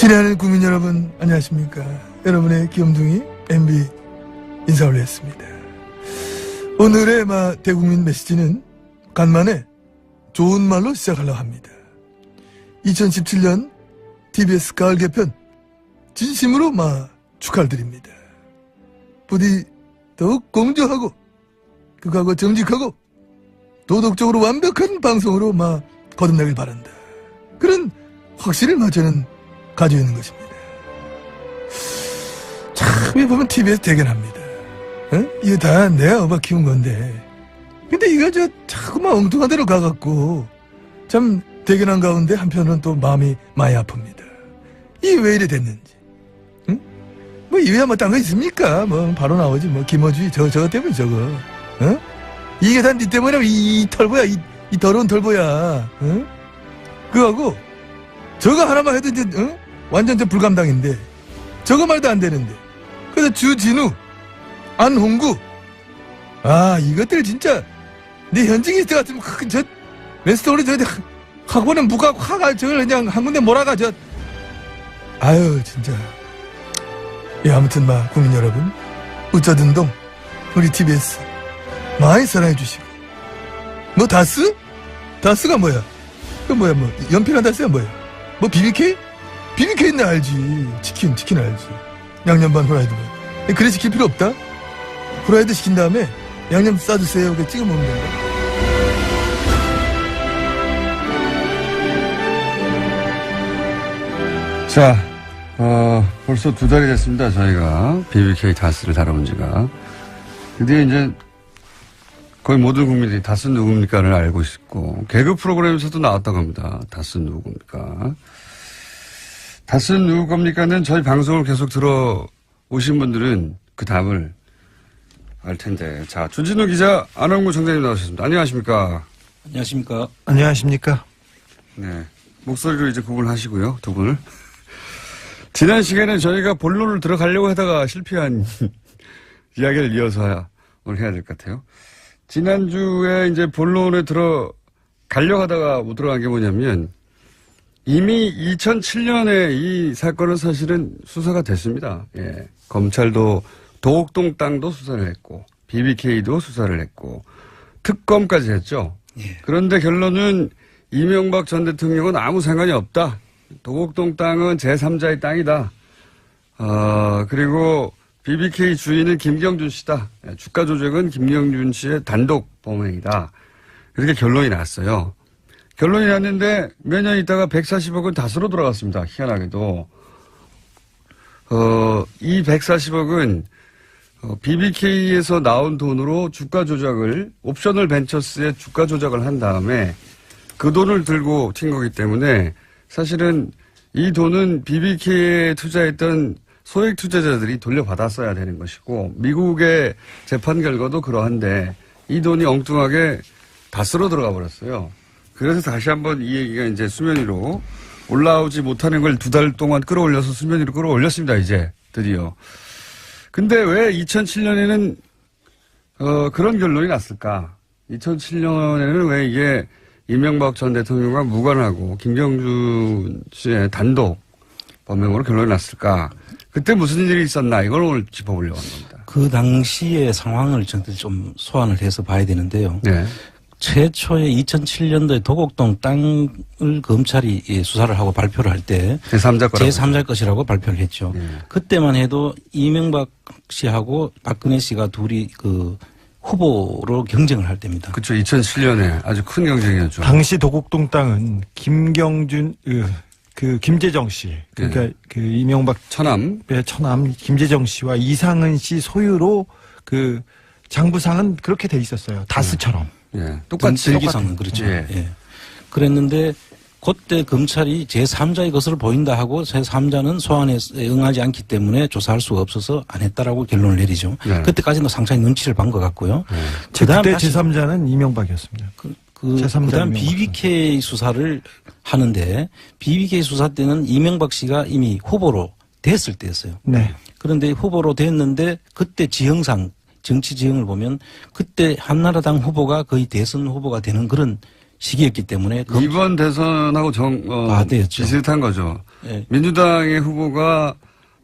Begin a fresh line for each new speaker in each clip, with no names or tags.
친애하는 국민 여러분, 안녕하십니까. 여러분의 귀염둥이 MB 인사 올렸습니다. 오늘의 대국민 메시지는 간만에 좋은 말로 시작하려고 합니다. 2017년 TBS 가을 개편 진심으로 축하를 드립니다. 부디 더욱 공정하고 극하고 정직하고 도덕적으로 완벽한 방송으로 거듭나길 바란다. 그런 확신을 저는 가지고 있는 것입니다. 참, 보면 TBS 대견합니다. 이거 다 내가 어바 키운 건데. 근데 이거 자꾸만 엉뚱한 데로 가갖고, 참 대견한 가운데 한편으로는 또 마음이 많이 아픕니다. 이게 왜 이래 됐는지. 이외에 딴 거 있습니까? 바로 나오지, 김어주의, 저거 때문에 저거. 이게 다 니 때문에, 이 털보야, 이 더러운 털보야. 그거하고, 저거 하나만 해도 완전 불감당인데, 저거 말도 안 되는데. 그래서 주진우, 안홍구, 이것들 진짜, 내 현직이 같으면, 왼스토리 학원에 저걸 그냥 한 군데 몰아가, 아유, 진짜. 예, 아무튼, 국민 여러분, 어쩌든 동, 우리 TBS, 많이 사랑해주시고. 다스? 다스가 뭐야? 연필한 다스가 뭐야? BBK? BBK는 알지. 치킨 알지. 양념반 후라이드 반. 그래 시킬 필요 없다? 후라이드 시킨 다음에 양념 싸주세요. 이렇게 찍어 먹는 건가?
자, 벌써 2달이 됐습니다. 저희가 BBK 다스를 다뤄본 지가. 드디어 이제 거의 모든 국민들이 다스 누굽니까를 알고 있고, 개그 프로그램에서도 나왔다고 합니다. 다스 누굽니까? 다스 누굽니까는 저희 방송을 계속 들어오신 분들은 그 답을 알 텐데. 자, 주진우 기자, 안홍구 청장님 나오셨습니다. 안녕하십니까?
안녕하십니까?
안녕하십니까?
네. 목소리로 이제 구분하시고요, 두 분을. 지난 시간에 저희가 본론을 들어가려고 하다가 실패한 이야기를 이어서 오늘 해야 될 것 같아요. 지난주에 이제 본론에 들어가려고 하다가 못 들어간 게 뭐냐면, 이미 2007년에 이 사건은 사실은 수사가 됐습니다. 예. 검찰도 도곡동 땅도 수사를 했고, BBK도 수사를 했고, 특검까지 했죠.
예.
그런데 결론은 이명박 전 대통령은 아무 상관이 없다. 도곡동 땅은 제3자의 땅이다. 그리고 BBK 주인은 김경준 씨다. 주가 조작은 김경준 씨의 단독 범행이다. 이렇게 결론이 났어요. 결론이 났는데 몇 년 있다가 140억은 다스로 돌아갔습니다. 희한하게도. 이 140억은 BBK에서 나온 돈으로 주가 조작을, 옵셔널 벤처스의 주가 조작을 한 다음에 그 돈을 들고 튄 거기 때문에 사실은 이 돈은 BBK에 투자했던 소액 투자자들이 돌려받았어야 되는 것이고, 미국의 재판 결과도 그러한데 이 돈이 엉뚱하게 다스로 들어가 버렸어요. 그래서 다시 한번 이 얘기가 이제 수면 위로 올라오지 못하는 걸 2달 동안 끌어올려서 수면 위로 끌어올렸습니다. 이제 드디어. 근데 왜 2007년에는 그런 결론이 났을까? 2007년에는 왜 이게 이명박 전 대통령과 무관하고 김경준 씨의 단독 범행으로 결론이 났을까? 그때 무슨 일이 있었나? 이걸 오늘 짚어보려고 합니다.
그 당시의 상황을 저희들이 좀 소환을 해서 봐야 되는데요.
네.
최초에 2007년도에 도곡동 땅을 검찰이 수사를 하고 발표를 할 때 제3자 것이라고 발표를 했죠.
네.
그때만 해도 이명박 씨하고 박근혜 씨가 둘이 후보로 경쟁을 할 때입니다.
그렇죠. 2007년에 아주 큰 경쟁이었죠.
당시 도곡동 땅은 김경준, 김재정 씨, 그러니까
네.
이명박
처남
김재정 씨와 이상은 씨 소유로 장부상은 그렇게 돼 있었어요. 다스처럼.
예. 똑같이.
등기상은 그렇죠.
예.
예. 그랬는데 그때 검찰이 제3자의 것으로 보인다 하고 제3자는 소환에 응하지 않기 때문에 조사할 수가 없어서 안 했다라고 결론을 내리죠.
네.
그때까지는 상당히 눈치를 본 것 같고요.
네.
그때 제3자는 이명박이었습니다.
그다음 BBK 수사를 하는데 BBK 수사 때는 이명박 씨가 이미 후보로 됐을 때였어요.
네.
그런데 후보로 됐는데 그때 지형상 정치 지형을 보면 그때 한나라당 후보가 거의 대선 후보가 되는 그런 시기였기 때문에
이번 대선하고
과대였죠.
비슷한 거죠.
예.
민주당의 후보가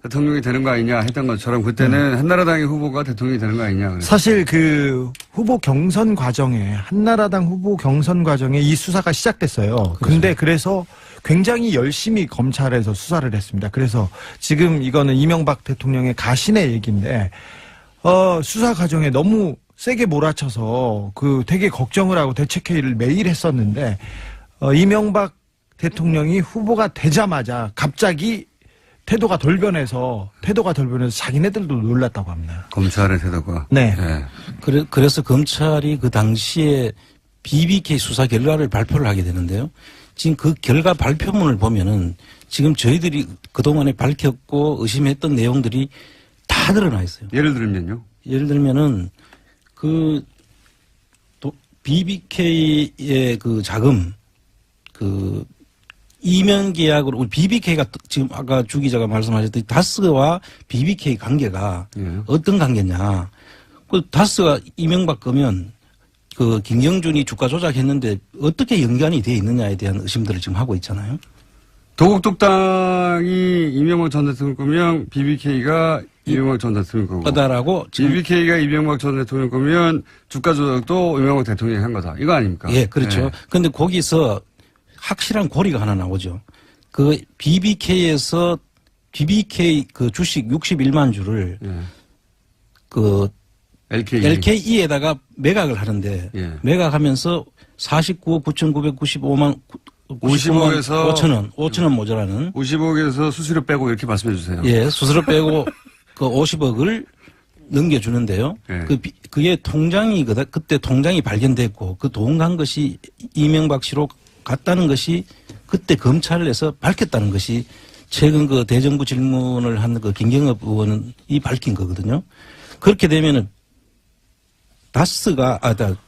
대통령이 되는 거 아니냐 했던 것처럼 그때는 한나라당의 후보가 대통령이 되는 거 아니냐. 그랬어요.
사실 그 후보 경선 과정에 한나라당 후보 경선 과정에 이 수사가 시작됐어요. 근데 그래서 굉장히 열심히 검찰에서 수사를 했습니다. 그래서 지금 이거는 이명박 대통령의 가신의 얘기인데 수사 과정에 너무 세게 몰아쳐서 그 되게 걱정을 하고 대책회의를 매일 했었는데 이명박 대통령이 후보가 되자마자 갑자기 태도가 돌변해서 자기네들도 놀랐다고 합니다.
검찰의 태도가.
네.
그래서 검찰이 그 당시에 BBK 수사 결과를 발표를 하게 되는데요. 지금 그 결과 발표문을 보면은 지금 저희들이 그동안에 밝혔고 의심했던 내용들이 다 드러나 있어요.
예를 들면요.
예를 들면은 그 BBK의 그 자금 그 이면 계약으로 우리 BBK가 지금 아까 주 기자가 말씀하셨듯이 다스와 BBK 관계가 어떤 관계냐. 그 다스가 이명박 거면 그 김경준이 주가 조작했는데 어떻게 연관이 돼 있느냐에 대한 의심들을 지금 하고 있잖아요.
도곡독당이 이명박 전 대통령 거면 BBK가 이명박 전 대통령 거고.
거다라고
BBK가 이명박 전 대통령 거면 주가 조작도 이명박 대통령이 한 거다. 이거 아닙니까?
예, 그렇죠. 그런데 거기서 확실한 고리가 하나 나오죠. 그 BBK에서 BBK 그 주식 61만 주를 그 LKE에다가 매각을 하는데 매각하면서 49억 9,995만
50억에서
5천원 모자라는
50억에서 수수료 빼고 이렇게 말씀해 주세요.
예, 수수료 빼고 그 50억을 넘겨주는데요. 그게 통장이 그때 통장이 발견됐고 그 돈 간 것이 이명박 씨로 갔다는 것이 그때 검찰에서 밝혔다는 것이 최근 그 대정부 질문을 한 그 김경엽 의원이 밝힌 거거든요. 그렇게 되면은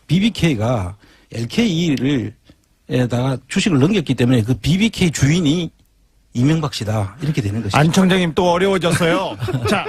BBK가 LKE를 에다가 주식을 넘겼기 때문에 그 BBK 주인이 이명박 씨다. 이렇게 되는 것이죠.
안 청장님 또 어려워졌어요. 자,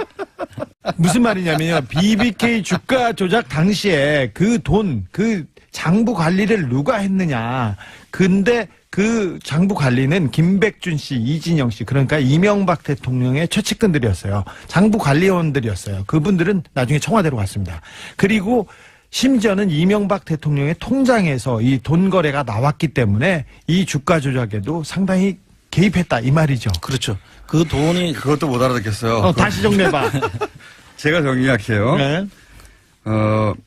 무슨 말이냐면요. BBK 주가 조작 당시에 그 돈, 그 장부 관리를 누가 했느냐. 근데 그 장부 관리는 김백준 씨, 이진영 씨, 그러니까 이명박 대통령의 최측근들이었어요. 장부 관리원들이었어요. 그분들은 나중에 청와대로 갔습니다. 그리고 심지어는 이명박 대통령의 통장에서 이 돈 거래가 나왔기 때문에 이 주가 조작에도 상당히 개입했다 이 말이죠.
그렇죠. 그 돈이
그것도 못 알아듣겠어요.
다시 정리해봐.
제가 정리할게요.
네.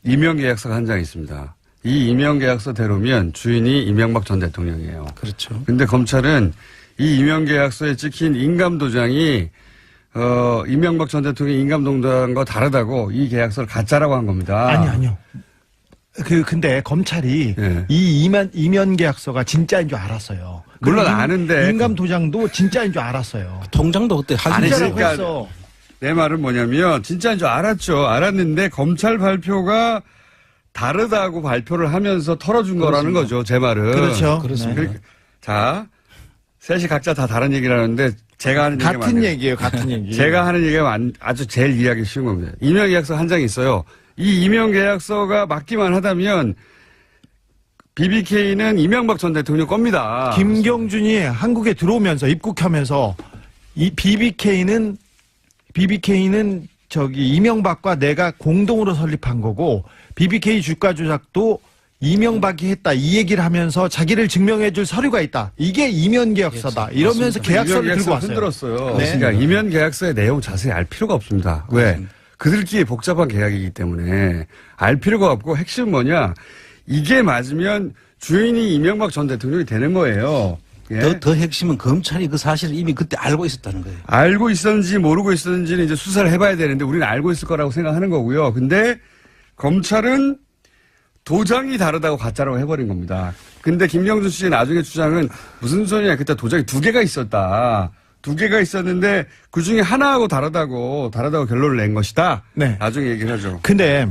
임명계약서가 한 장 있습니다. 이 임명계약서대로면 주인이 이명박 전 대통령이에요.
그렇죠.
근데 검찰은 이 임명계약서에 찍힌 인감도장이 이명박 전 대통령의 인감도장과 다르다고 이 계약서를 가짜라고 한 겁니다.
아니요. 근데 검찰이 이 이면 계약서가 진짜인 줄 알았어요.
물론 아는데.
인감 도장도 진짜인 줄 알았어요.
통장도 그때
진짜라고
그러니까
했어.
내 말은 뭐냐면 진짜인 줄 알았죠. 알았는데 검찰 발표가 다르다고 발표를 하면서 털어준 거라는 거죠. 제 말은.
그렇죠.
그렇습니다.
네.
자, 셋이 각자 다 다른 얘기를 하는데 제가 하는 얘기가
같은 얘기예요. 같은 얘기.
제가 하는 얘기가 아주 제일 이해하기 쉬운 겁니다. 임명계약서 한 장이 있어요. 이 임명계약서가 맞기만 하다면 BBK는 이명박 전 대통령 겁니다.
김경준이 한국에 들어오면서 입국하면서 이 BBK는 저기 이명박과 내가 공동으로 설립한 거고 BBK 주가 조작도 이명박이 했다 이 얘기를 하면서 자기를 증명해줄 서류가 있다. 이게 이면계약서다. 이러면서 계약서를 들고 왔어요.
흔들었어요.
네.
그러니까 이면계약서의 내용 자세히 알 필요가 없습니다. 왜? 그들끼리 복잡한 계약이기 때문에 알 필요가 없고 핵심은 뭐냐? 이게 맞으면 주인이 이명박 전 대통령이 되는 거예요. 예?
더 핵심은 검찰이 그 사실을 이미 그때 알고 있었다는 거예요.
알고 있었는지 모르고 있었는지는 이제 수사를 해봐야 되는데 우리는 알고 있을 거라고 생각하는 거고요. 근데 검찰은 도장이 다르다고 가짜라고 해버린 겁니다. 근데 김경준 씨의 나중에 주장은 무슨 소리냐. 그때 도장이 2개가 있었다. 2개가 있었는데 그중에 하나하고 다르다고 결론을 낸 것이다.
네.
나중에 얘기를 하죠.
근데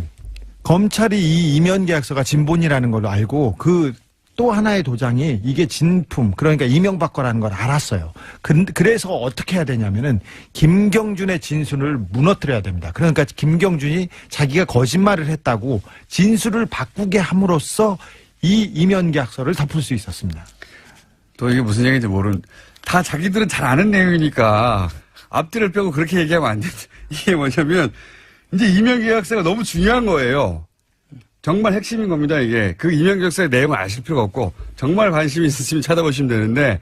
검찰이 이 이면계약서가 진본이라는 걸로 알고 그 또 하나의 도장이 이게 진품 그러니까 이명박 거라는 걸 알았어요. 그래서 어떻게 해야 되냐면은 김경준의 진술을 무너뜨려야 됩니다. 그러니까 김경준이 자기가 거짓말을 했다고 진술을 바꾸게 함으로써 이 이면 계약서를 덮을 수 있었습니다.
또 이게 무슨 얘기인지 다 자기들은 잘 아는 내용이니까 앞뒤를 빼고 그렇게 얘기하면 안 된다. 이게 뭐냐면 이제 이면계약서가 너무 중요한 거예요. 정말 핵심인 겁니다, 이게. 그 이면계약서의 내용을 아실 필요가 없고 정말 관심이 있으시면 찾아보시면 되는데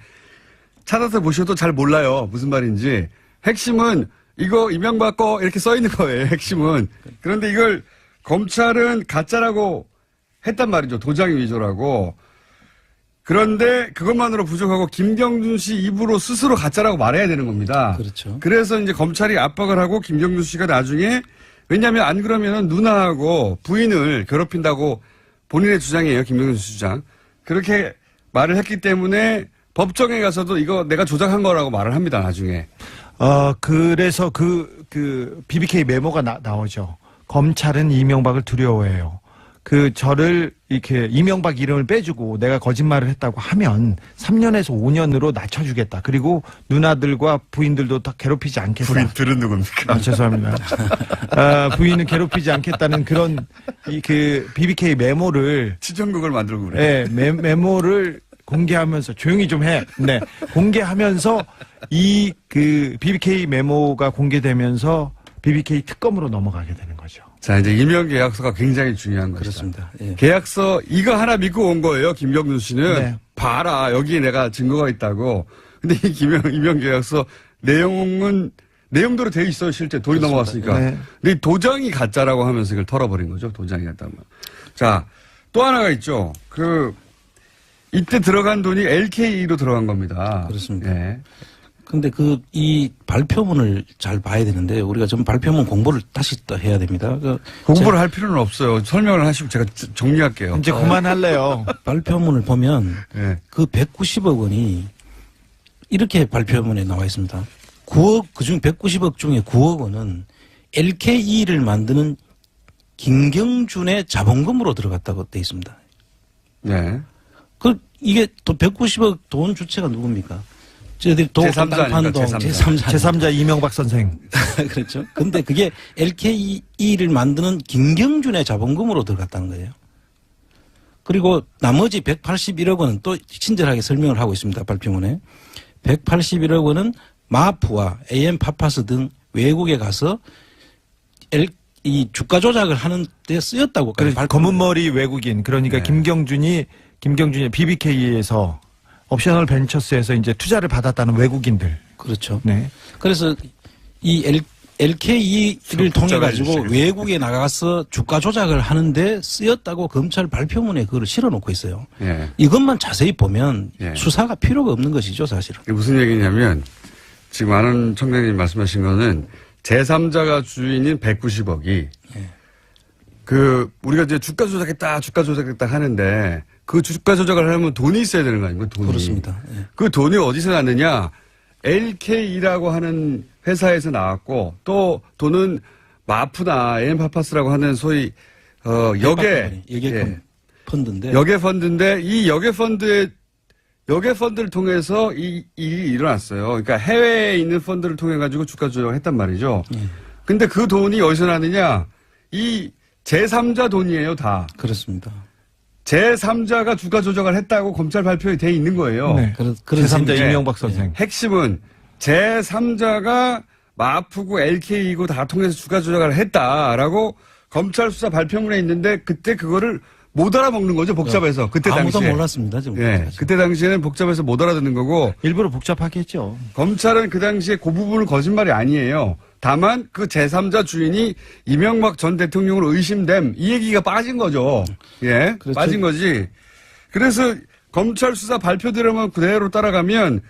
찾아서 보셔도 잘 몰라요. 무슨 말인지. 핵심은 이거 이명박 거 이렇게 써 있는 거예요, 핵심은. 그런데 이걸 검찰은 가짜라고 했단 말이죠. 도장 위조라고. 그런데 그것만으로 부족하고 김경준 씨 입으로 스스로 가짜라고 말해야 되는 겁니다.
그렇죠.
그래서 이제 검찰이 압박을 하고 김경준 씨가 나중에 왜냐하면 안 그러면 누나하고 부인을 괴롭힌다고 본인의 주장이에요. 김경준 씨 주장. 그렇게 말을 했기 때문에 법정에 가서도 이거 내가 조작한 거라고 말을 합니다. 나중에.
그래서 BBK 메모가 나오죠. 검찰은 이명박을 두려워해요. 저를 이렇게 이명박 이름을 빼주고 내가 거짓말을 했다고 하면 3년에서 5년으로 낮춰주겠다. 그리고 누나들과 부인들도 다 괴롭히지 않겠다.
부인들은 누굽니까?
죄송합니다. 부인은 괴롭히지 않겠다는 그런 BBK 메모를
치정극을 만들고 그래.
네, 메모를 공개하면서 조용히 좀 해. 네, 공개하면서 BBK 메모가 공개되면서 BBK 특검으로 넘어가게 되는 거죠.
자, 이제 이면계약서가 굉장히 중요한 것이다.
그렇습니다. 예.
계약서 이거 하나 믿고 온 거예요. 김경준 씨는.
네.
봐라. 여기에 내가 증거가 있다고. 근데 이 이면계약서 내용대로 돼 있어요. 실제 돈이
그렇습니다.
넘어갔으니까.
네.
근데 도장이 가짜라고 하면서 이걸 털어버린 거죠. 도장이 가짜면. 자, 또 하나가 있죠. 이때 들어간 돈이 LKE로 들어간 겁니다.
그렇습니다.
예.
근데 이 발표문을 잘 봐야 되는데 우리가 좀 발표문 공부를 다시 또 해야 됩니다.
공부를 할 필요는 없어요. 설명을 하시면 제가 정리할게요.
이제 그만할래요.
발표문을 보면
예.
그 190억 원이 이렇게 발표문에 나와 있습니다. 9억, 그중 190억 중에 9억 원은 LKE를 만드는 김경준의 자본금으로 들어갔다고 돼 있습니다.
네.
이게 또 190억 돈 주체가 누굽니까? 저희들이
제3자.
제3자 이명박 선생.
그렇죠. 근데 그게 LKE를 만드는 김경준의 자본금으로 들어갔다는 거예요. 그리고 나머지 181억 원은 또 친절하게 설명을 하고 있습니다. 발표문에. 181억 원은 마프와 AM 파파스 등 외국에 가서 이 주가 조작을 하는 데 쓰였다고.
검은머리 외국인. 그러니까
네.
김경준이 BBK에서 옵셔널 벤처스에서 이제 투자를 받았다는 외국인들.
그렇죠.
네.
그래서 이 LKE를 통해 가지고
복잡해지시겠어요.
외국에 나가서 주가 조작을 하는데 쓰였다고 검찰 발표문에 그걸 실어놓고 있어요.
예.
이것만 자세히 보면
예.
수사가 필요가 없는 것이죠, 사실은.
이게 무슨 얘기냐면 지금 아는 청장님 말씀하신 거는 제3자가 주인인 190억이 우리가 이제 주가 조작했다 하는데 그 주가 조작을 하려면 돈이 있어야 되는 거 아닙니까? 돈이.
그렇습니다. 예.
그 돈이 어디서 났느냐? LKE라고 하는 회사에서 나왔고 또 돈은 마프나 엠파파스라고 하는 소위 역의
펀드인데.
역의 펀드인데 이 역의 펀드를 통해서 이 일이 일어났어요. 그러니까 해외에 있는 펀드를 통해 가지고 주가 조작을 했단 말이죠. 근데 그 돈이 어디서 나느냐? 이 제3자 돈이에요, 다.
그렇습니다.
제3자가 주가 조작을 했다고 검찰 발표에 돼 있는 거예요.
네.
그런
제3자
셈이죠.
이명박 선생.
핵심은 제3자가 마프고 LK이고 다 통해서 주가 조작을 했다라고 검찰 수사 발표문에 있는데 그때 그거를 못 알아먹는 거죠, 복잡해서. 그때
아무도
당시에.
몰랐습니다, 지금.
예. 그때 당시에는 복잡해서 못 알아듣는 거고
일부러 복잡하게 했죠.
검찰은 그 당시에 그 부분은 거짓말이 아니에요. 다만 그 제3자 주인이 이명박 전 대통령으로 의심됨 이 얘기가 빠진 거죠. 예,
그렇죠.
빠진 거지. 그래서 검찰 수사 발표대로만 그대로 따라가면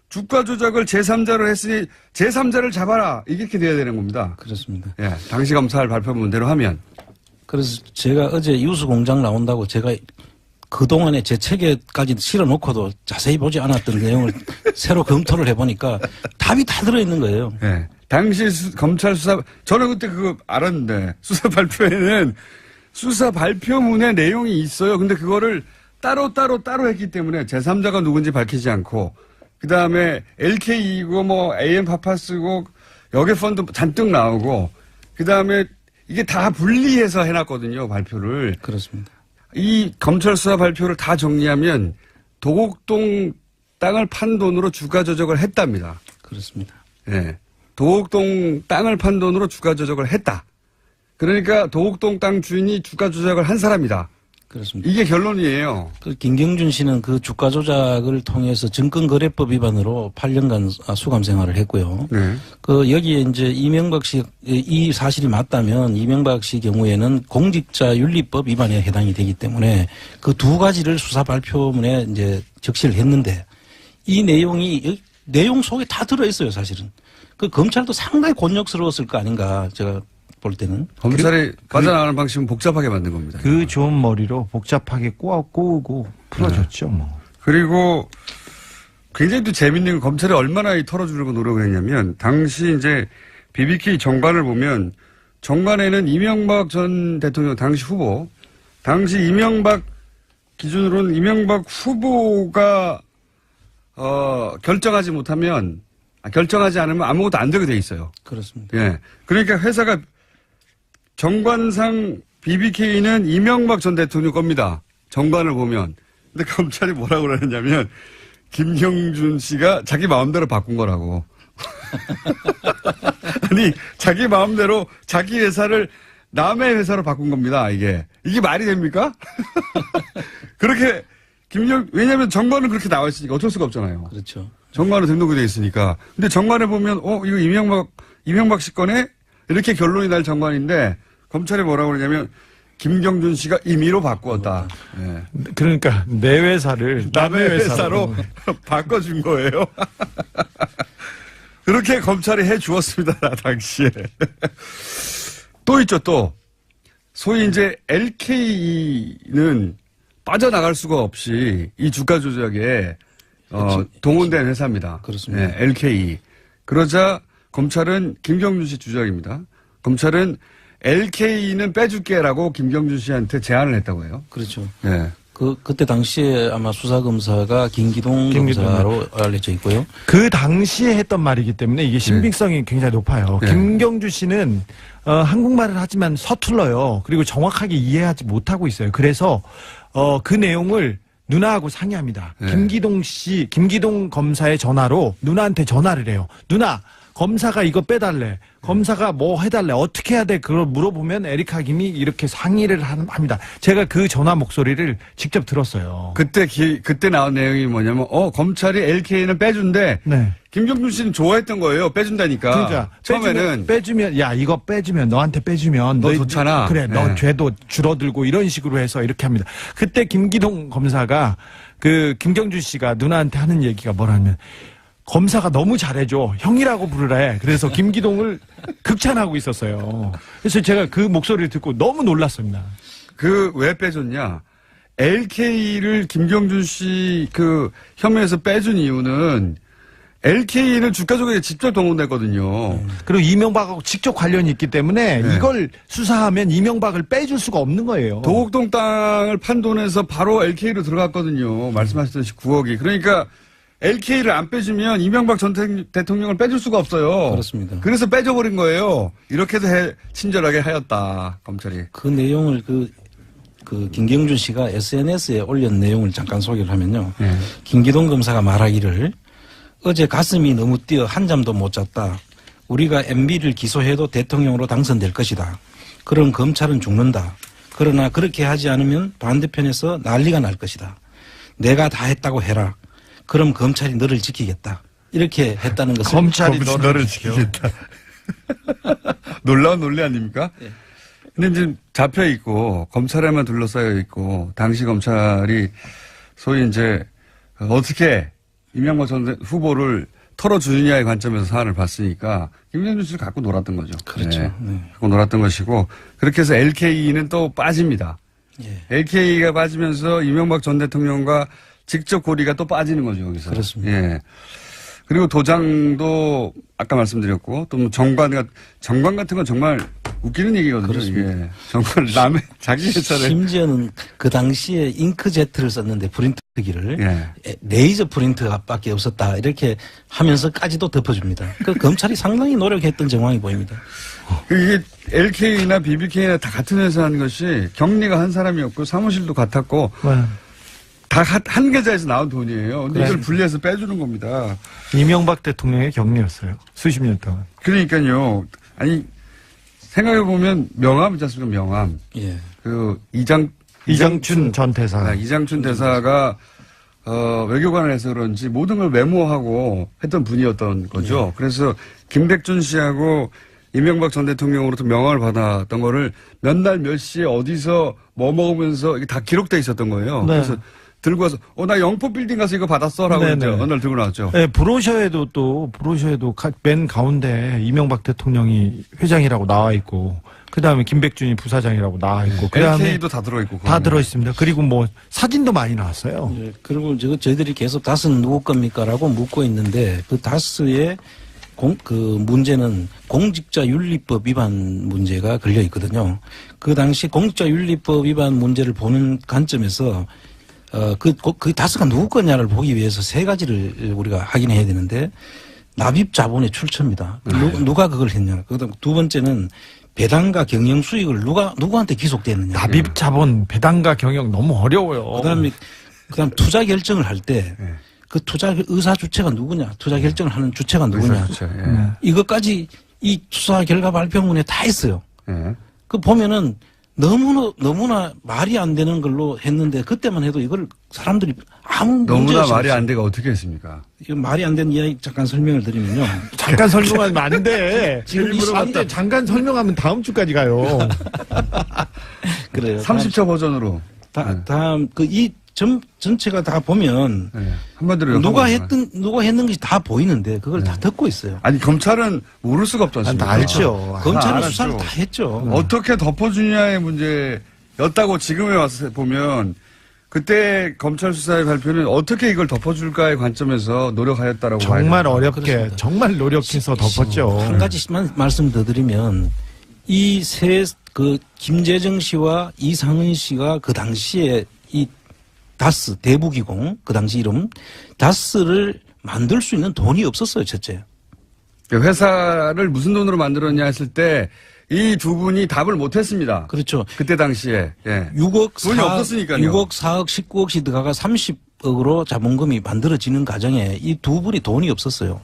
주가 조작을 제3자로 했으니 제3자를 잡아라 이렇게 돼야 되는 겁니다.
그렇습니다.
예, 당시 검찰 발표문대로 하면.
그래서 제가 어제 유수공장 나온다고 제가 그동안에 제 책에까지 실어놓고도 자세히 보지 않았던 내용을 새로 검토를 해보니까 답이 다 들어있는 거예요.
예. 당시 검찰 수사, 저는 그때 그거 알았는데, 수사 발표에는 수사 발표문에 내용이 있어요. 근데 그거를 따로 했기 때문에 제3자가 누군지 밝히지 않고, 그 다음에 LK이고 뭐 AM 파파스고 역의 펀드 잔뜩 나오고, 그 다음에 이게 다 분리해서 해놨거든요, 발표를.
그렇습니다.
이 검찰 수사 발표를 다 정리하면 도곡동 땅을 판 돈으로 주가 조작을 했답니다.
그렇습니다.
예. 도곡동 땅을 판 돈으로 주가 조작을 했다. 그러니까 도곡동 땅 주인이 주가 조작을 한 사람이다.
그렇습니다.
이게 결론이에요.
그 김경준 씨는 그 주가 조작을 통해서 증권거래법 위반으로 8년간 수감 생활을 했고요.
네.
그 여기에 이제 이명박 씨 이 사실이 맞다면 이명박 씨 경우에는 공직자윤리법 위반에 해당이 되기 때문에 그 두 가지를 수사 발표문에 이제 적시를 했는데 이 내용이 내용 속에 다 들어 있어요, 사실은. 그 검찰도 상당히 곤욕스러웠을 거 아닌가 제가 볼 때는.
검찰이 빠져나가는 방식은 복잡하게 만든 겁니다.
그 좋은 머리로 복잡하게 꼬우고 풀어줬죠, 뭐.
그리고 굉장히 또 재밌는 건 검찰이 얼마나 이 털어주려고 노력을 했냐면 당시 이제 BBK 정관을 보면 정관에는 이명박 전 대통령 당시 후보, 당시 이명박 기준으로는 이명박 후보가 결정하지 못하면 결정하지 않으면 아무것도 안 되게 돼 있어요.
그렇습니다.
예. 그러니까 회사가 정관상 BBK는 이명박 전 대통령 겁니다. 정관을 보면. 근데 검찰이 뭐라고 그러느냐면 김경준 씨가 자기 마음대로 바꾼 거라고. 아니 자기 마음대로 자기 회사를 남의 회사로 바꾼 겁니다. 이게 말이 됩니까? 그렇게 왜냐하면 정관은 그렇게 나와 있으니까 어쩔 수가 없잖아요.
그렇죠.
정관으로 등록이 돼 있으니까. 근데 정관에 보면 이거 이명박 씨 거네? 이렇게 결론이 날 정관인데 검찰이 뭐라고 그러냐면 김경준 씨가 임의로 바꾸었다. 예.
그러니까 내 회사를
남의 회사로 바꿔준 거예요. 그렇게 검찰이 해 주었습니다. 당시에. 또 있죠, 또. 소위 이제 LKE는 빠져나갈 수가 없이 이 주가 조작에 동원된 회사입니다.
그렇습니다.
네, LKE. 그러자 검찰은 김경준 씨 주장입니다. 검찰은 LKE는 빼줄게라고 김경준 씨한테 제안을 했다고 해요.
그렇죠.
네.
그때 당시에 아마 수사검사가 김기동 검사로 알려져 있고요.
그 당시에 했던 말이기 때문에 이게 신빙성이 굉장히 높아요.
네.
김경주 씨는 한국말을 하지만 서툴러요. 그리고 정확하게 이해하지 못하고 있어요. 그래서 그 내용을 누나하고 상의합니다.
네.
김기동 검사의 전화로 누나한테 전화를 해요. 누나, 검사가 이거 빼달래. 검사가 뭐 해달래. 어떻게 해야 돼? 그걸 물어보면 에리카 김이 이렇게 상의를 합니다. 제가 그 전화 목소리를 직접 들었어요.
그때 나온 내용이 뭐냐면, 검찰이 LKE는 빼준대.
네.
김경준 씨는 좋아했던 거예요. 빼준다니까.
그러니까
처음에는.
빼주면 야 이거 빼주면 너한테 빼주면
너 좋잖아.
그래 너
네.
죄도 줄어들고 이런 식으로 해서 이렇게 합니다. 그때 김기동 검사가 그 김경준 씨가 누나한테 하는 얘기가 뭐라면 검사가 너무 잘해줘 형이라고 부르래. 그래서 김기동을 극찬하고 있었어요. 그래서 제가 그 목소리를 듣고 너무 놀랐습니다.
왜 빼줬냐? LKE를 김경준 씨 혐의에서 빼준 이유는 LKE는 주가 조작에 직접 동원됐거든요.
그리고 이명박하고 직접 관련이 있기 때문에
네.
이걸 수사하면 이명박을 빼줄 수가 없는 거예요.
도곡동 땅을 판 돈에서 바로 LKE로 들어갔거든요. 말씀하셨듯이 9억이. 그러니까 LKE를 안 빼주면 이명박 전 대통령을 빼줄 수가 없어요.
그렇습니다.
그래서 빼줘버린 거예요. 이렇게도 친절하게 하였다, 검찰이.
그 내용을 그 김경준 씨가 SNS에 올린 내용을 잠깐 소개를 하면요.
네.
김기동 검사가 말하기를 어제 가슴이 너무 뛰어 한잠도 못 잤다. 우리가 MB를 기소해도 대통령으로 당선될 것이다. 그럼 검찰은 죽는다. 그러나 그렇게 하지 않으면 반대편에서 난리가 날 것이다. 내가 다 했다고 해라. 그럼 검찰이 너를 지키겠다. 이렇게 했다는 것을.
검찰이
너를 지키겠다. 놀라운 논리 아닙니까?
예.
근데 이제 잡혀 있고 검찰에만 둘러싸여 있고 당시 검찰이 소위 이제 어떻게 이명박 전 후보를 털어주느냐의 관점에서 사안을 봤으니까 김경준 씨를 갖고 놀았던 거죠.
그렇죠.
네.
네.
갖고 놀았던 것이고 그렇게 해서 LKE는 또 빠집니다.
예.
LKE가 빠지면서 이명박 전 대통령과 직접 고리가 또 빠지는 거죠, 여기서.
그렇습니다.
예. 그리고 도장도 아까 말씀드렸고 또 뭐 정관 같은 건 정말 웃기는 얘기거든요.
그렇습니다.
이게 정말 남의 자기 회사를
심지어는 그 당시에 잉크제트를 썼는데 프린터기를
예.
레이저 프린터밖에 없었다 이렇게 하면서까지도 덮어줍니다. 그 검찰이 상당히 노력했던 정황이 보입니다.
이게 LK나 BBK나 다 같은 회사인 것이 경리가 한 사람이었고 사무실도 같았고 다 한 계좌에서 나온 돈이에요. 근데 이걸 분리해서 빼주는 겁니다.
이명박 대통령의 격리였어요. 수십 년 동안.
그러니까요. 아니 생각해보면 명함이지 않습니까? 명함.
예.
그
이장춘 전 대사.
이장춘 대사가 외교관을 해서 그런지 모든 걸 메모하고 했던 분이었던 거죠. 그래서 김백준 씨하고 이명박 전 대통령으로부터 명함을 받았던 거를 몇 날 몇 시에 어디서 뭐 먹으면서 이게 다 기록돼 있었던 거예요.
네.
그래서 들고 와서 나 영포 빌딩 가서 이거 받았어라고
네네.
이제 어느 날 들고 나왔죠.
네, 브로셔에도 맨 가운데 이명박 대통령이 회장이라고 나와 있고, 그 다음에 김백준이 부사장이라고 나와 있고, 그 다음에
LK도 다 들어있고.
다 들어 있습니다. 그리고 뭐 사진도 많이 나왔어요.
예, 그리고 저희들이 계속 다스는 누구 겁니까라고 묻고 있는데 그 다스의 그 문제는 공직자윤리법 위반 문제가 걸려 있거든요. 그 당시 공직자윤리법 위반 문제를 보는 관점에서 그 다스가 누구 거냐를 보기 위해서 세 가지를 우리가 확인해야 되는데 납입 자본의 출처입니다. 누가 그걸 했냐. 그다음 두 번째는 배당과 경영 수익을 누구한테 기속됐느냐.
납입 자본, 배당과 경영 너무 어려워요.
그다음 투자 결정을 할 때 그 투자 의사 주체가 누구냐, 투자 결정을 하는 주체가 누구냐. 이것까지 이 수사 결과 발표문에 다 있어요. 그 보면은 너무나 말이 안 되는 걸로 했는데 그때만 해도 이걸 사람들이 아무 문제
너무나
없이
말이 안 돼가 어떻게 했습니까?
이거 말이 안 되는 이야기 잠깐 설명을 드리면요.
잠깐 설명하면 안 돼.
지금 이
안 돼. 잠깐 설명하면 다음 주까지 가요.
그래요.
30초 버전으로.
다음 이 전체가 다 보면
한마디로
누가 했는 것이 다 보이는데 그걸 다 듣고 있어요.
아니 검찰은 모를 수가 없지 않습니까?
다 알죠.
검찰은
알았죠.
수사를 다 했죠.
어떻게 덮어주냐의 문제였다고 지금에 와서 보면 그때 검찰 수사의 발표는 어떻게 이걸 덮어줄까의 관점에서 노력하였다라고
정말
봐야
어렵게,
그렇습니다.
정말 노력해서 덮었죠.
한 가지만 말씀 더 드리면 이 김재정 씨와 이상은 씨가 그 당시에 이 다스 대부기공 그 당시 이름 다스를 만들 수 있는 돈이 없었어요. 첫째.
회사를 무슨 돈으로 만들었냐 했을 때 이 두 분이 답을 못했습니다.
그렇죠.
그때 당시에
6억
돈이 없었으니까요.
6억 4억 19억씩 들어가 30억으로 자본금이 만들어지는 과정에 이 두 분이 돈이 없었어요.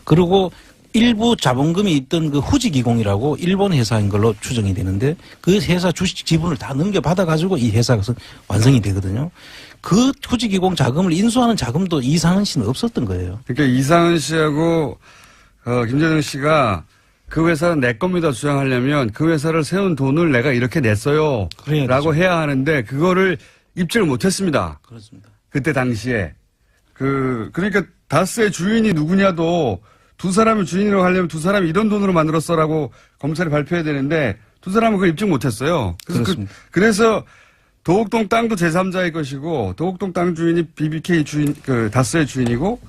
그리고 일부 자본금이 있던 그 후지기공이라고 일본 회사인 걸로 추정이 되는데 그 회사 주식 지분을 다 넘겨받아 가지고 이 회사가 완성이 되거든요. 그 후지기공 자금을 인수하는 자금도 이상은 씨는 없었던 거예요.
그러니까 이상은 씨하고 김재정 씨가 그 회사는 내 겁니다 주장하려면 그 회사를 세운 돈을 내가 이렇게 냈어요 라고 해야 하는데 그거를 입증을 못했습니다.
그렇습니다.
그때 당시에 그러니까 다스의 주인이 누구냐도 두 사람이 주인이라고 하려면 두 사람이 이런 돈으로 만들었어라고 검찰이 발표해야 되는데 두 사람은 그걸 입증 못했어요. 그래서 도곡동 땅도 제3자의 것이고 도곡동 땅 주인이 BBK 주인 다스의 주인이고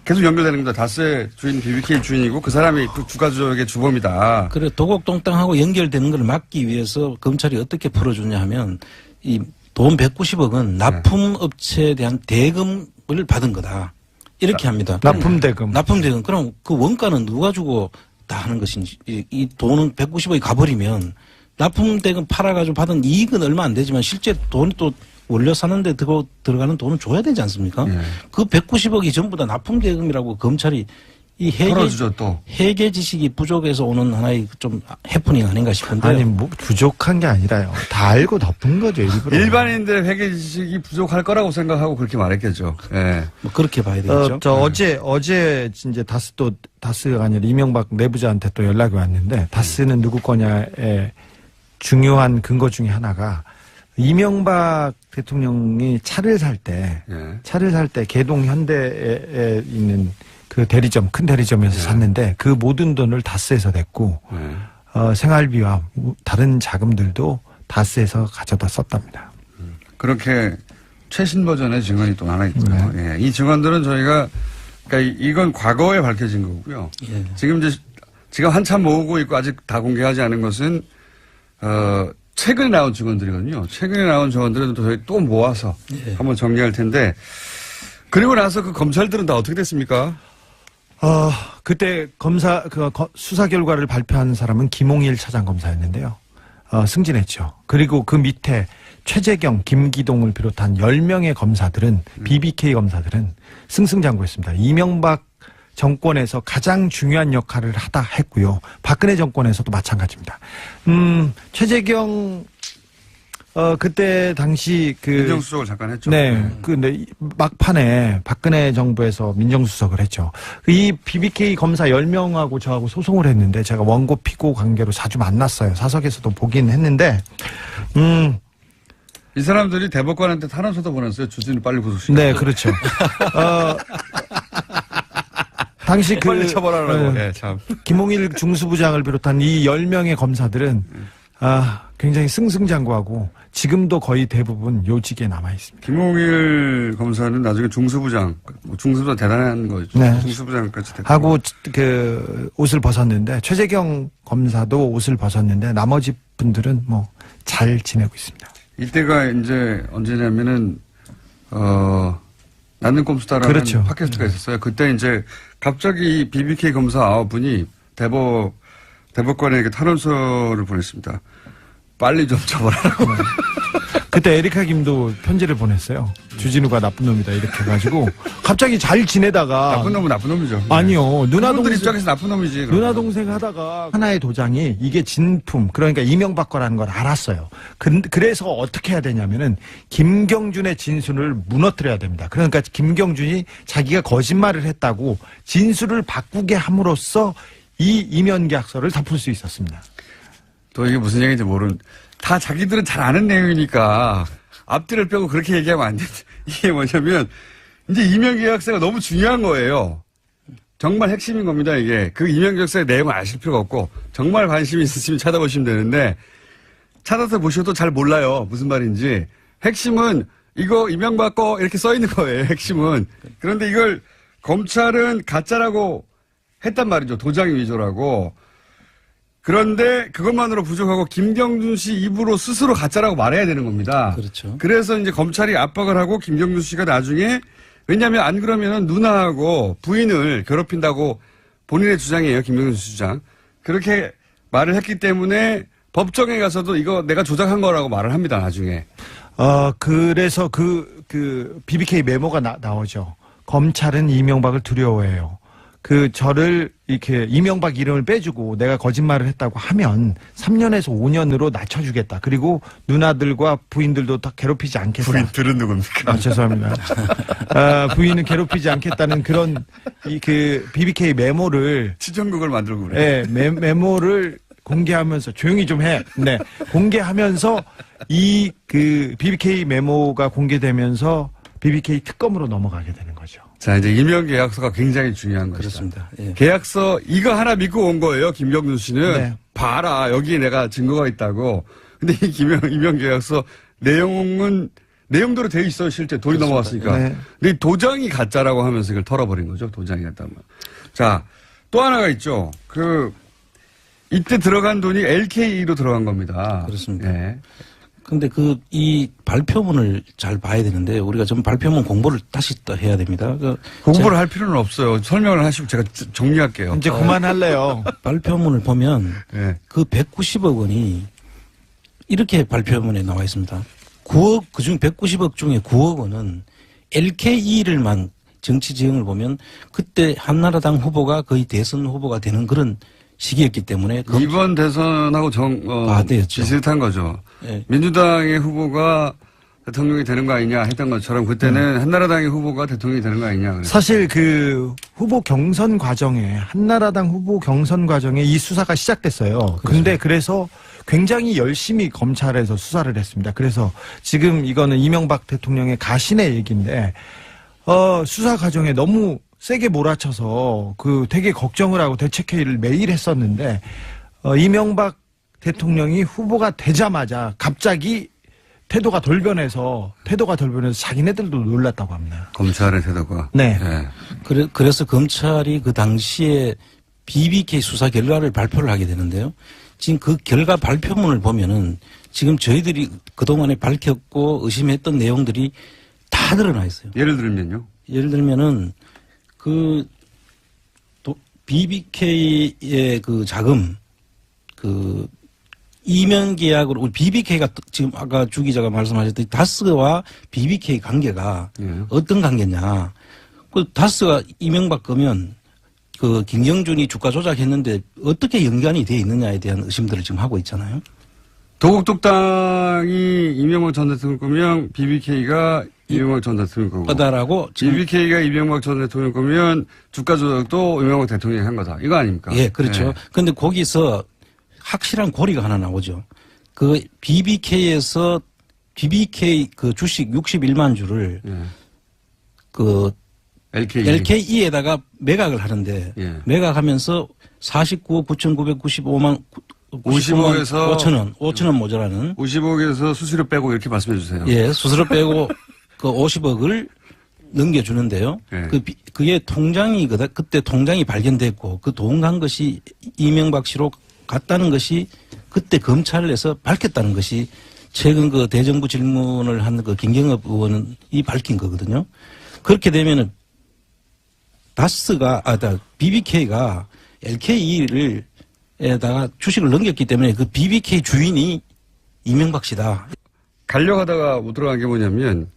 계속 연결되는 겁니다. 다스의 주인 BBK 주인이고 그 사람이 그 주가 조작의 주범이다.
그래 도곡동 땅하고 연결되는 걸 막기 위해서 검찰이 어떻게 풀어주냐 하면 이 돈 190억은 납품업체에 대한 대금을 받은 거다. 이렇게 합니다.
납품대금.
납품대금. 그럼 그 원가는 누가 주고 다 하는 것인지 이 돈은 190억이 가버리면 납품대금 팔아가지고 받은 이익은 얼마 안 되지만 실제 돈이 또 원료 사는데 들어가는 돈은 줘야 되지 않습니까? 그 190억이 전부 다 납품대금이라고 검찰이 이
털어주죠, 또.
회계 지식이 부족해서 오는 하나의 좀 해프닝 아닌가 싶은데.
아니, 뭐, 부족한 게 아니라요. 다 알고 덮은 거죠, 일부러.
일반인들의 회계 지식이 부족할 거라고 생각하고 그렇게 말했겠죠. 예.
뭐 그렇게 봐야 되겠죠.
어제 이제 다스가 아니라 이명박 내부자한테 또 연락이 왔는데, 다스는 누구 거냐에 중요한 근거 중에 하나가 이명박 대통령이 차를 살 때 개동 현대에 있는 그 대리점, 큰 대리점에서 샀는데 그 모든 돈을 다스에서 냈고, 생활비와 다른 자금들도 다스에서 가져다 썼답니다.
그렇게 최신 버전의 증언이 또 하나 있고요. 예. 이 증언들은 저희가, 그러니까 이건 과거에 밝혀진 거고요. 지금 한참 모으고 있고 아직 다 공개하지 않은 것은 최근에 나온 증언들이거든요. 최근에 나온 증언들은 저희 또 모아서 한번 정리할 텐데 그리고 나서 그 검찰들은 다 어떻게 됐습니까?
그때 수사 결과를 발표한 사람은 김홍일 차장검사였는데요. 승진했죠. 그리고 그 밑에 최재경, 김기동을 비롯한 10명의 검사들은, BBK 검사들은 승승장구했습니다. 이명박 정권에서 가장 중요한 역할을 하다 했고요. 박근혜 정권에서도 마찬가지입니다. 최재경 그때 당시
민정수석을 잠깐 했죠.
네. 근데 막판에 박근혜 정부에서 민정수석을 했죠. 이 BBK 검사 10명하고 저하고 소송을 했는데 제가 원고 피고 관계로 자주 만났어요. 사석에서도 보긴 했는데,
이 사람들이 대법관한테 탄원서도 보냈어요. 주진우 빨리 구속시켜.
네, 그렇죠. 당시
빨리 처벌하라고. 네, 참.
김홍일 중수부장을 비롯한 이 10명의 검사들은 굉장히 승승장구하고 지금도 거의 대부분 요직에 남아 있습니다.
김홍일 검사는 나중에 중수부장, 중수부장 대단한 거죠.
네.
중수부장까지 됐고.
하고 옷을 벗었는데 최재경 검사도 옷을 벗었는데 나머지 분들은 뭐 잘 지내고 있습니다.
이때가 이제 언제냐면은 나는 꼼수다라는
그렇죠.
팟캐스트가 있었어요. 그때 이제 갑자기 BBK 검사 9분이 대법관에게 탄원서를 보냈습니다. 빨리 좀 처벌하라고.
그때 에리카 김도 편지를 보냈어요. 주진우가 나쁜 놈이다 이렇게 해가지고 갑자기 잘 지내다가
나쁜 놈은 나쁜 놈이죠.
아니요. 누나
그분들
동생
입장에서 나쁜 놈이지.
누나 동생 하다가 하나의 도장이 이게 진품 그러니까 이명박 거라는 걸 알았어요. 그래서 어떻게 해야 되냐면은 김경준의 진술을 무너뜨려야 됩니다. 그러니까 김경준이 자기가 거짓말을 했다고 진술을 바꾸게 함으로써 이 이면계약서를 덮을 수 있었습니다.
또 이게 무슨 얘기인지 다 자기들은 잘 아는 내용이니까 앞뒤를 빼고 그렇게 얘기하면 안 돼. 이게 뭐냐면 이제 이면계약서가 너무 중요한 거예요. 정말 핵심인 겁니다. 이게 그 이면계약서의 내용을 아실 필요가 없고 정말 관심이 있으시면 찾아보시면 되는데 찾아서 보셔도 잘 몰라요. 무슨 말인지. 핵심은 이거 이명박 거 이렇게 써 있는 거예요. 핵심은. 그런데 이걸 검찰은 가짜라고 했단 말이죠. 도장 위조라고. 그런데 그것만으로 부족하고 김경준 씨 입으로 스스로 가짜라고 말해야 되는 겁니다.
그렇죠.
그래서 이제 검찰이 압박을 하고 김경준 씨가 나중에 왜냐하면 안 그러면은 누나하고 부인을 괴롭힌다고 본인의 주장이에요. 김경준 씨 주장. 그렇게 말을 했기 때문에 법정에 가서도 이거 내가 조작한 거라고 말을 합니다. 나중에.
그래서 BBK 메모가 나오죠. 검찰은 이명박을 두려워해요. 저를 이렇게 이명박 이름을 빼주고 내가 거짓말을 했다고 하면 3년에서 5년으로 낮춰주겠다. 그리고 누나들과 부인들도 다 괴롭히지 않겠다.
부인들은 누굽니까?
죄송합니다. 부인은 괴롭히지 않겠다는 그런 BBK 메모를
치정극을 만들고 그래.
네, 메모를 공개하면서 조용히 좀 해. 네, 공개하면서 BBK 메모가 공개되면서 BBK 특검으로 넘어가게 되는 거죠.
자, 이제 이면계약서가 굉장히 중요한 것이다.
그렇습니다. 예.
계약서 이거 하나 믿고 온 거예요. 김경준 씨는.
네.
봐라. 여기에 내가 증거가 있다고. 근데 이 이면계약서 내용대로 돼 있어요. 실제 돈이 넘어갔으니까.
네.
근데 이 도장이 가짜라고 하면서 이걸 털어버린 거죠. 도장이 가짜면. 자, 또 하나가 있죠. 이때 들어간 돈이 LKE로 들어간 겁니다.
그렇습니다.
네.
근데 이 발표문을 잘 봐야 되는데 우리가 좀 발표문 공부를 다시 또 해야 됩니다.
공부를 할 필요는 없어요. 설명을 하시고 제가 정리할게요.
이제 그만할래요.
발표문을 보면
네.
그 190억 원이 이렇게 발표문에 나와 있습니다. 9억, 그중 190억 중에 9억 원은 LKE를만 정치 지형을 보면 그때 한나라당 후보가 거의 대선 후보가 되는 그런 시기였기 때문에
이번 대선하고
맞대였죠.
비슷한 거죠.
네.
민주당의 후보가 대통령이 되는 거 아니냐 했던 것처럼 그때는 한나라당의 후보가 대통령이 되는 거 아니냐. 그래서.
사실 후보 경선 과정에 한나라당 후보 경선 과정에 이 수사가 시작됐어요. 근데 그래서 굉장히 열심히 검찰에서 수사를 했습니다. 그래서 지금 이거는 이명박 대통령의 가신의 얘기인데 수사 과정에 너무 세게 몰아쳐서 되게 걱정을 하고 대책회의를 매일 했었는데 이명박 대통령이 후보가 되자마자 갑자기 태도가 돌변해서 자기네들도 놀랐다고 합니다.
검찰의 태도가.
네.
그래서 검찰이 그 당시에 BBK 수사 결과를 발표를 하게 되는데요. 지금 그 결과 발표문을 보면은 지금 저희들이 그동안에 밝혔고 의심했던 내용들이 다 드러나 있어요.
예를 들면요.
예를 들면은 그 BBK의 그 자금 그 이면 계약으로 우리 BBK가 지금 아까 주 기자가 말씀하셨듯이 다스와 BBK 관계가 어떤 관계냐. 그 다스가 이명박 거면 그 김경준이 주가 조작했는데 어떻게 연관이 돼 있느냐에 대한 의심들을 지금 하고 있잖아요.
도곡동땅이 이명박 전 대통령 거면 BBK가 이명박 전 대통령 거고.
거다라고
BBK가 이명박 전 대통령 거면 주가 조작도 이명박 대통령이 한 거다. 이거 아닙니까?
예, 그렇죠.
네.
근데 거기서 확실한 고리가 하나 나오죠. 그 BBK에서 BBK 그 주식 61만 주를 그 LKE에다가 매각을 하는데 매각하면서 49억 9,995만
50억에서
5천 원 모자라는
50억에서 수수료 빼고 이렇게 말씀해 주세요.
예, 수수료 빼고 그 50억을 넘겨주는데요. 그게 통장이 그때 통장이 발견됐고 그 돈 간 것이 이명박 씨로 갔다는 것이 그때 검찰에서 밝혔다는 것이 최근 그 대정부 질문을 한 그 김경엽 의원이 밝힌 거거든요. 그렇게 되면은 BBK가 LKE에다가 주식을 넘겼기 때문에 그 BBK 주인이 이명박 씨다.
가려고 하다가 못 들어간 게 뭐냐면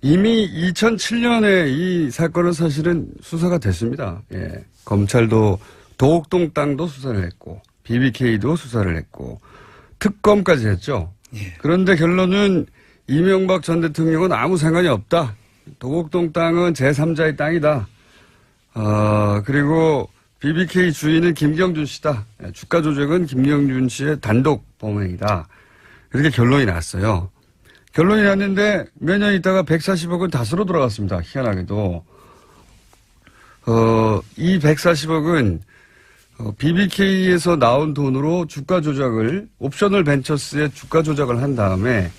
이미 2007년에 이 사건은 사실은 수사가 됐습니다. 예. 검찰도 도곡동 땅도 수사를 했고 BBK도 수사를 했고 특검까지 했죠.
예.
그런데 결론은 이명박 전 대통령은 아무 상관이 없다. 도곡동 땅은 제3자의 땅이다. 그리고 BBK 주인은 김경준 씨다. 주가 조작은 김경준 씨의 단독 범행이다. 이렇게 결론이 났어요. 결론이 났는데 몇 년 있다가 140억은 다스로 돌아갔습니다. 희한하게도. 이 140억은 BBK에서 나온 돈으로 주가 조작을 옵셔널 벤처스에 주가 조작을 한 다음에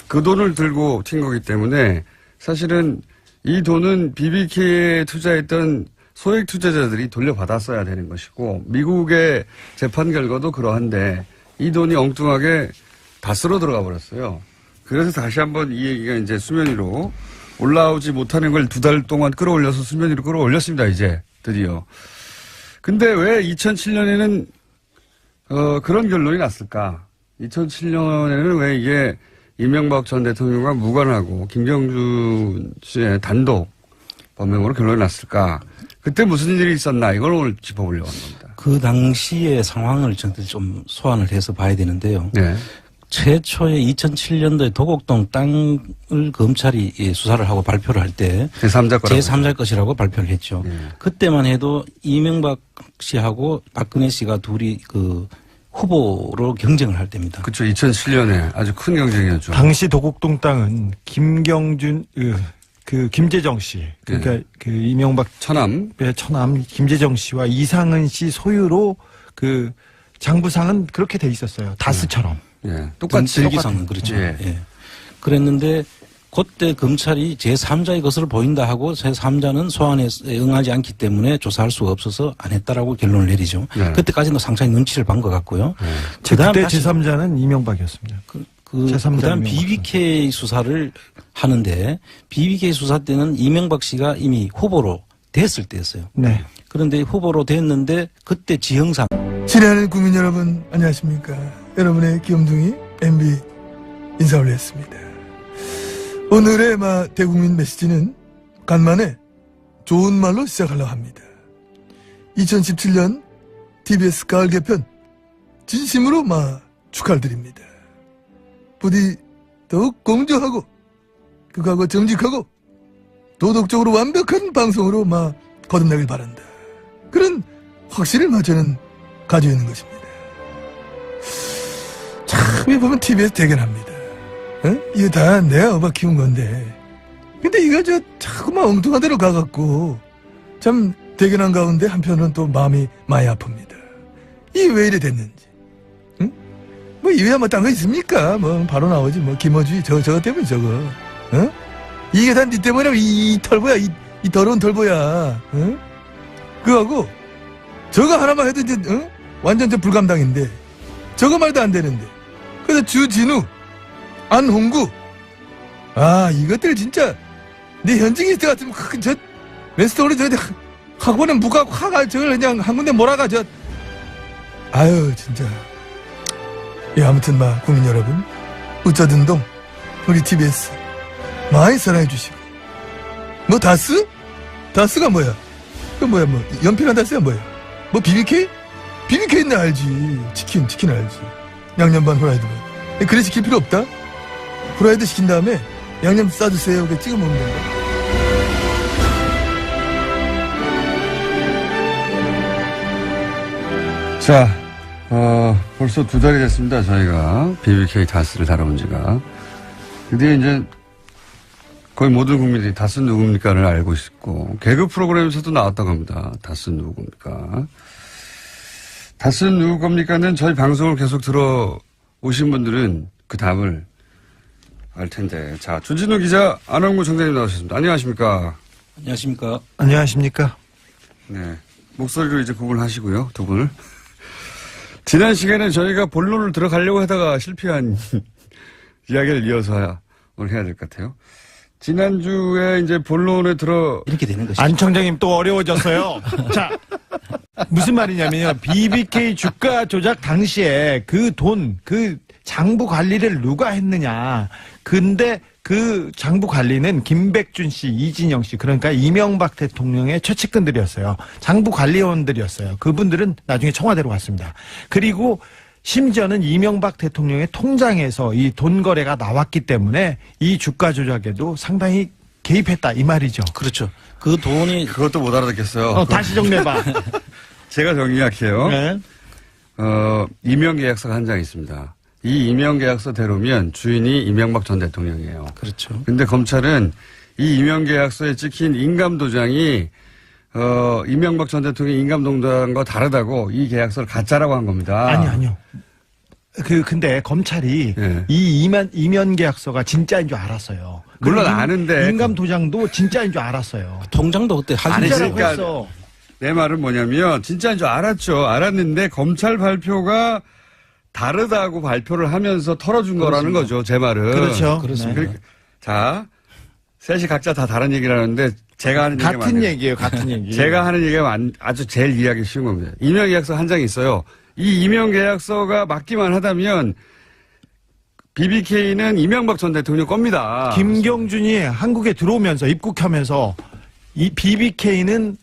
그 돈을 들고 튄 거기 때문에 사실은 이 돈은 BBK에 투자했던 소액 투자자들이 돌려받았어야 되는 것이고 미국의 재판 결과도 그러한데 이 돈이 엉뚱하게 다스로 들어가 버렸어요. 그래서 다시 한번 이 얘기가 이제 수면 위로 올라오지 못하는 걸 2달 동안 끌어올려서 수면 위로 끌어올렸습니다. 이제 드디어. 근데 왜 2007년에는 그런 결론이 났을까? 2007년에는 왜 이게 이명박 전 대통령과 무관하고 김경준 씨의 단독 범행으로 결론이 났을까? 그때 무슨 일이 있었나? 이걸 오늘 짚어보려고 하는 겁니다.
그 당시의 상황을 저희들이 좀 소환을 해서 봐야 되는데요.
네.
최초에 2007년도에 도곡동 땅을 검찰이 수사를 하고 발표를 할 때 제3자 것이라고 발표를 했죠. 그때만 해도 이명박 씨하고 박근혜 씨가 둘이 그 후보로 경쟁을 할 때입니다.
그렇죠. 2007년에 아주 큰 경쟁이었죠.
당시 도곡동 땅은 김경준 김재정 씨, 그러니까 그 이명박 처남 김재정 씨와 이상은 씨 소유로 그 장부상은 그렇게 돼 있었어요. 다스처럼.
예, 똑같이.
등기상은 그렇죠.
예.
예. 그랬는데 그때 검찰이 제3자의 것으로 보인다 하고 제3자는 소환에 응하지 않기 때문에 조사할 수가 없어서 안 했다라고 결론을 내리죠.
네.
그때까지는 상당히 눈치를 본 것 같고요.
그때 제3자는 이명박이었습니다.
그다음 BBK 수사를 하는데 BBK 수사 때는 이명박 씨가 이미 후보로 됐을 때였어요.
네.
그런데 후보로 됐는데 그때 지형상
친애하는 국민 여러분 안녕하십니까. 여러분의 귀염둥이 MB 인사 올렸습니다. 오늘의 대국민 메시지는 간만에 좋은 말로 시작하려고 합니다. 2017년 TBS 가을 개편 진심으로 축하드립니다. 부디 더욱 공정하고 극하고 정직하고 도덕적으로 완벽한 방송으로 거듭나길 바란다. 그런 확신을 저는 가지고 있는 것입니다. 참 보면 TBS 대견합니다. 이거 다 내가 어바 키운 건데 근데 이거 자꾸만 엉뚱한 데로 가갖고 참 대견한 가운데 한편으로는 또 마음이 많이 아픕니다. 이게 왜 이래 됐는지. 이외야 딴 거 있습니까? 바로 나오지 김어주의 저거 때문에 저거. 이게 다 니 때문에 이 털보야 이 더러운 털보야. 그거하고 저거 하나만 해도 이제 완전 저 불감당인데 저거 말도 안 되는데. 그래서 주진우, 안홍구, 이것들 진짜 내 현직이 있을 것 같으면 저 왼스토리 저 학원에 무가 화가 저걸 그냥 한 군데 몰아가 저. 아유 진짜. 예, 아무튼 국민 여러분, 어쩌든 동 우리 TBS 많이 사랑해 주시고. 뭐 다스? 다스가 뭐야? 그 뭐야 연필한 다스가 뭐야? 뭐 BBK? BBK는 알지. 치킨 알지. 양념 반 후라이드 반. 그래 시킬 필요 없다. 후라이드 시킨 다음에 양념 싸주세요. 이렇게 찍어 먹는 건가?
자, 벌써 2달이 됐습니다. 저희가 BBK 다스를 다뤄온 지가. 근데 이제 거의 모든 국민들이 다스 누굽니까를 알고 있고, 개그 프로그램에서도 나왔다고 합니다. 다스 누굽니까? 다스 누구 겁니까는 저희 방송을 계속 들어오신 분들은 그 답을 알 텐데. 자, 주진우 기자, 안홍구 청장님 나오셨습니다. 안녕하십니까?
안녕하십니까?
안녕하십니까?
네. 목소리로 이제 구분하시고요, 두 분을. 지난 시간에 저희가 본론을 들어가려고 하다가 실패한 이야기를 이어서 오늘 해야 될 것 같아요. 지난주에 이제 본론에
이렇게 되는 것이죠.
안 청장님 또 어려워졌어요. 자, 무슨 말이냐면요. BBK 주가 조작 당시에 그 장부 관리를 누가 했느냐. 근데 그 장부 관리는 김백준 씨, 이진영 씨, 그러니까 이명박 대통령의 최측근들이었어요. 장부 관리원들이었어요. 그분들은 나중에 청와대로 갔습니다. 그리고 심지어는 이명박 대통령의 통장에서 이 돈 거래가 나왔기 때문에 이 주가 조작에도 상당히 개입했다 이 말이죠.
그렇죠. 그 돈이
그것도 못 알아듣겠어요.
다시 정리해봐.
제가 정리할게요.
네.
임명계약서가 한 장 있습니다. 이 임명계약서대로면 주인이 이명박 전 대통령이에요.
그렇죠.
근데 검찰은 이 임명계약서에 찍힌 인감도장이 이명박 전 대통령의 인감도장과 다르다고 이 계약서를 가짜라고 한 겁니다.
아니요. 근데 검찰이
네.
이 이면 계약서가 진짜인 줄 알았어요.
물론
그리고
아는데.
인감 도장도 진짜인 줄 알았어요.
통장도 그때
아니,
진짜라고
그러니까
했어.
내 말은 뭐냐면 진짜인 줄 알았죠. 알았는데 검찰 발표가 다르다고 발표를 하면서 털어준 거라는 거죠. 제 말은.
그렇죠.
그렇습니다.
네.
자, 셋이 각자 다 다른 얘기를 하는데 제가 하는 얘기가
같은 얘기예요. 같은 얘기.
제가 하는 얘기가 아주 제일 이해하기 쉬운 겁니다. 임명계약서 한 장이 있어요. 이 임명계약서가 맞기만 하다면 BBK는 이명박 전 대통령 겁니다.
김경준이 한국에 들어오면서 입국하면서 이 BBK는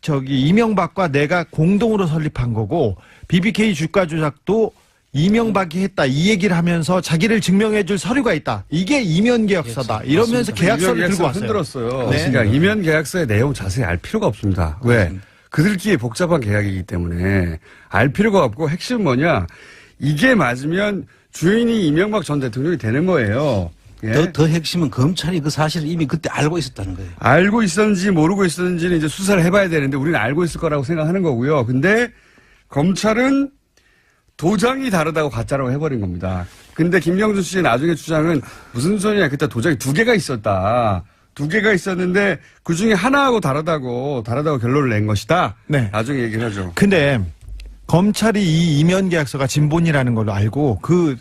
저기 이명박과 내가 공동으로 설립한 거고 BBK 주가 조작도 이명박이 했다 이 얘기를 하면서 자기를 증명해줄 서류가 있다. 이게 이면 계약서다. 이러면서 계약서를 들고 왔어요.
흔들었어요.
네.
그러니까 이면 계약서의 내용 자세히 알 필요가 없습니다. 왜? 그들끼리 복잡한 계약이기 때문에 알 필요가 없고 핵심은 뭐냐? 이게 맞으면 주인이 이명박 전 대통령이 되는 거예요. 예?
더 핵심은 검찰이 그 사실을 이미 그때 알고 있었다는 거예요.
알고 있었는지 모르고 있었는지는 이제 수사를 해봐야 되는데 우리는 알고 있을 거라고 생각하는 거고요. 근데 검찰은 도장이 다르다고 가짜라고 해버린 겁니다. 근데 김경준 씨의 나중에 주장은 무슨 소리냐. 그때 도장이 2개가 있었다. 2개가 있었는데 그중에 하나하고 다르다고 결론을 낸 것이다.
네.
나중에 얘기를 하죠.
근데 검찰이 이 이면 계약서가 진본이라는 걸로 알고 그